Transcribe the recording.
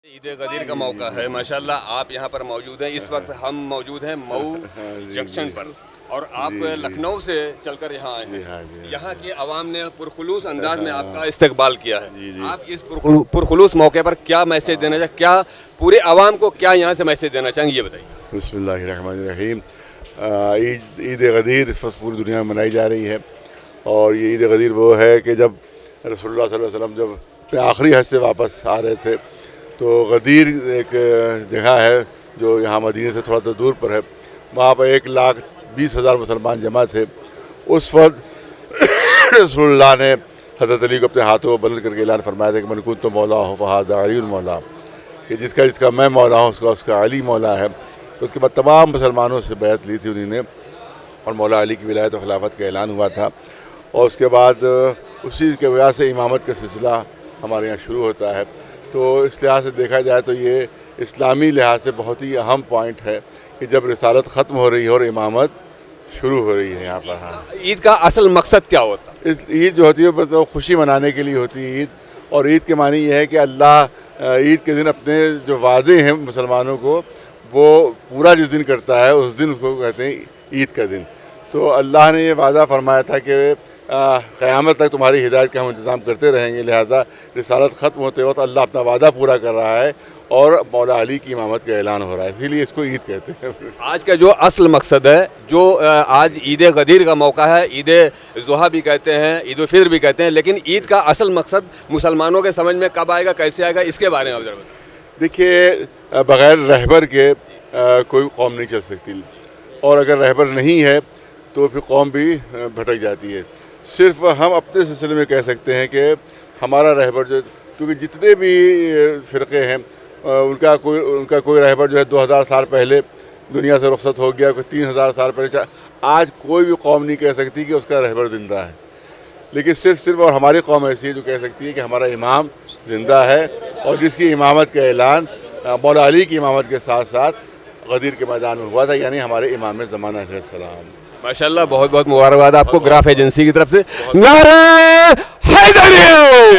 عید غدیر کا موقع ہے ماشاءاللہ آپ یہاں پر موجود ہیں. اس وقت ہم موجود ہیں مئو جنکشن پر اور آپ لکھنؤ سے چل کر یہاں آئے ہیں. یہاں کی عوام نے پرخلوص انداز میں آپ کا استقبال کیا ہے. آپ اس پرخلوص موقع پر کیا میسج دینا چاہیں, کیا پورے عوام کو کیا یہاں سے میسج دینا چاہیں گے, یہ بتائیے. بسم اللہ الرحمن الرحیم. عید غدیر اس وقت پوری دنیا میں منائی جا رہی ہے, اور یہ عید غدیر وہ ہے کہ جب رسول اللہ صلی اللہ علیہ وسلم جب اپنے آخری حج سے واپس آ رہے تھے تو غدیر ایک جگہ ہے جو یہاں مدینے سے تھوڑا تو دور پر ہے. وہاں پر 1,20,000 مسلمان جمع تھے. اس وقت رسول اللہ نے حضرت علی کو اپنے ہاتھوں کو بلند کر کے اعلان فرمایا تھا کہ من کنت مولا ہو فہذا علی المولا, کہ جس کا میں مولا ہوں اس کا علی مولا ہے. اس کے بعد تمام مسلمانوں سے بیعت لی تھی انہوں نے, اور مولا علی کی ولایت و خلافت کا اعلان ہوا تھا. اور اس کے بعد اسی کے وجہ سے امامت کا سلسلہ ہمارے یہاں شروع ہوتا ہے. تو اس لحاظ سے دیکھا جائے تو یہ اسلامی لحاظ سے بہت ہی اہم پوائنٹ ہے کہ جب رسالت ختم ہو رہی ہے اور امامت شروع ہو رہی ہے یہاں پر. ہاں, عید کا اصل مقصد کیا ہوتا ہے؟ اس عید جو ہوتی ہے تو خوشی منانے کے لیے ہوتی ہے عید. اور عید کے معنی یہ ہے کہ اللہ عید کے دن اپنے جو وعدے ہیں مسلمانوں کو وہ پورا جس دن کرتا ہے اس دن اس کو کہتے ہیں عید کا دن. تو اللہ نے یہ وعدہ فرمایا تھا کہ قیامت تک تمہاری ہدایت کا ہم انتظام کرتے رہیں گے, لہذا رسالت ختم ہوتے وقت اللہ اپنا وعدہ پورا کر رہا ہے اور مولا علی کی امامت کا اعلان ہو رہا ہے, اسی لیے اس کو عید کہتے ہیں. آج کا جو اصل مقصد ہے, جو آج عید غدیر کا موقع ہے, عید ضحیٰ بھی کہتے ہیں, عید الفطر بھی کہتے ہیں, لیکن عید کا اصل مقصد مسلمانوں کے سمجھ میں کب آئے گا, کیسے آئے گا, اس کے بارے میں ذرا بتائیں. دیکھیے, بغیر رہبر کے کوئی قوم نہیں چل سکتی, اور اگر رہبر نہیں ہے تو پھر قوم بھی بھٹک جاتی ہے. صرف ہم اپنے سلسلے میں کہہ سکتے ہیں کہ ہمارا رہبر جو, کیونکہ جتنے بھی فرقے ہیں ان کا کوئی رہبر جو ہے 2000 سال پہلے دنیا سے رخصت ہو گیا, کوئی 3000 سال پہلے. آج کوئی بھی قوم نہیں کہہ سکتی کہ اس کا رہبر زندہ ہے, لیکن صرف اور ہماری قوم ایسی ہے جو کہہ سکتی ہے کہ ہمارا امام زندہ ہے, اور جس کی امامت کا اعلان مولا علی کی امامت کے ساتھ ساتھ غدیر کے میدان میں ہوا تھا, یعنی ہمارے امام زمانہ علیہ السلام. ماشاءاللہ, بہت بہت مبارکباد آپ کو گراف ایجنسی کی طرف سے. نعرہ حیدری.